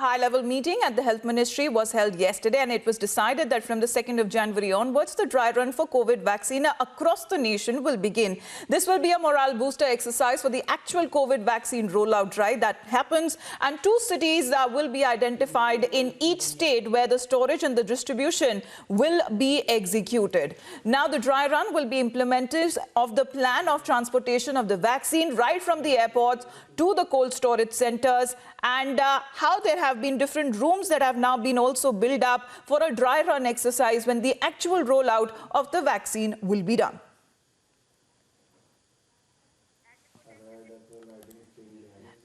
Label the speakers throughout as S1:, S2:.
S1: High-level meeting at the Health Ministry was held yesterday, and it was decided that from the 2nd of January onwards, the dry run for COVID vaccine across the nation will begin. This will be a morale booster exercise for the actual COVID vaccine rollout drive that happens, and 2 cities will be identified in each state where the storage and the distribution will be executed. Now, the dry run will be implemented of the plan of transportation of the vaccine right from the airports to the cold storage centers, and how there have been different rooms that have now been also built up for a dry run exercise when the actual rollout of the vaccine will be done.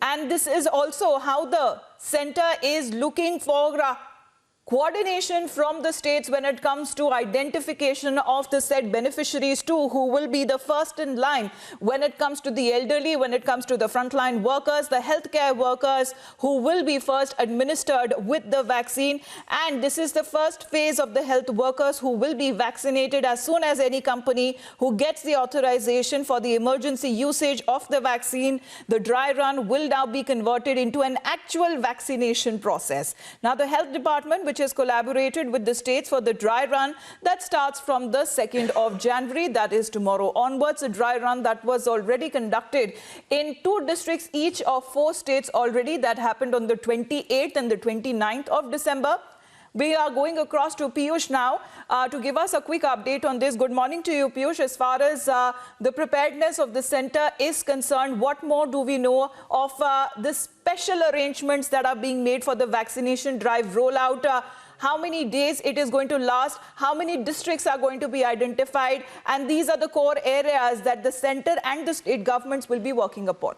S1: And this is also how the center is looking for coordination from the states when it comes to identification of the said beneficiaries too, who will be the first in line when it comes to the elderly, when it comes to the frontline workers, the healthcare workers who will be first administered with the vaccine. And this is the first phase of the health workers who will be vaccinated as soon as any company who gets the authorization for the emergency usage of the vaccine. The dry run will now be converted into an actual vaccination process. Now, the health department, which has collaborated with the states for the dry run that starts from the 2nd of January, that is tomorrow onwards, a dry run that was already conducted in 2 districts, each of 4 states already. That happened on the 28th and the 29th of December. We are going across to Piyush now to give us a quick update on this. Good morning to you, Piyush. As far as the preparedness of the center is concerned, what more do we know of the special arrangements that are being made for the vaccination drive rollout? How many days it is going to last? How many districts are going to be identified? And these are the core areas that the center and the state governments will be working upon.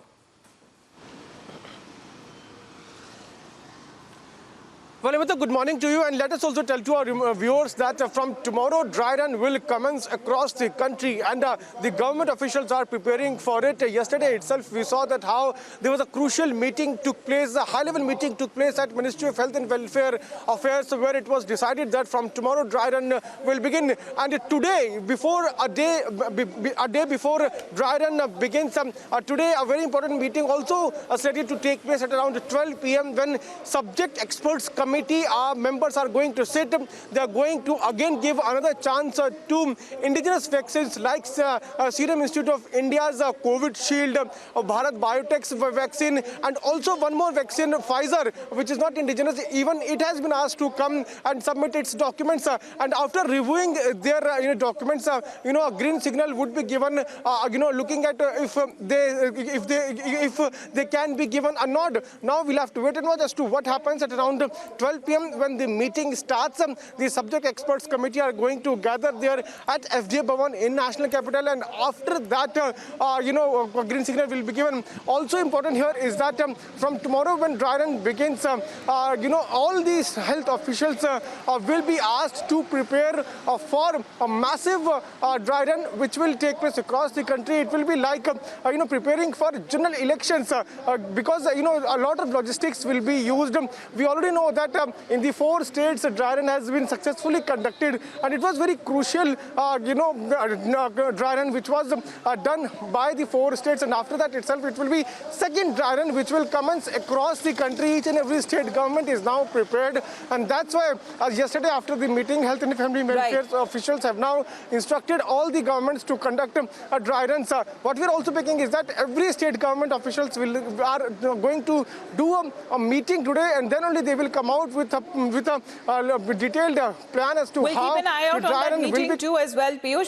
S2: Well, Amita, good morning to you, and let us also tell to our viewers that from tomorrow, dry run will commence across the country, and the government officials are preparing for it. Yesterday itself, we saw that how there was a crucial meeting took place, a high-level meeting took place at Ministry of Health and Welfare Affairs, where it was decided that from tomorrow, dry run will begin. And today, before a day before dry run begins, today a very important meeting also slated to take place at around 12 p.m. when subject experts committee members are going to sit. They are going to again give another chance to indigenous vaccines like Serum Institute of India's COVID Shield, Bharat Biotech's vaccine, and also one more vaccine, Pfizer, which is not indigenous. Even it has been asked to come and submit its documents. And after reviewing their documents, a green signal would be given. Looking at if they can be given a nod. Now we'll have to wait and watch as to what happens at around 12 p.m. when the meeting starts. The subject experts committee are going to gather there at FDA Bhavan in National Capital, and after that, a green signal will be given. Also important here is that from tomorrow when dry run begins, all these health officials will be asked to prepare for a massive dry run which will take place across the country. It will be like preparing for general elections because a lot of logistics will be used. We already know that in the 4 states, dry run has been successfully conducted, and it was very crucial, dry run which was done by the 4 states, and after that itself, it will be second dry run which will commence across the country. Each and every state government is now prepared, and that's why yesterday after the meeting, Health and Family Welfare officials have now instructed all the governments to conduct a dry run. What we're also making is that every state government officials are going to do a meeting today, and then only they will come out with a detailed plan as to how
S1: we'll keep an eye out on that meeting too as well, Piyush.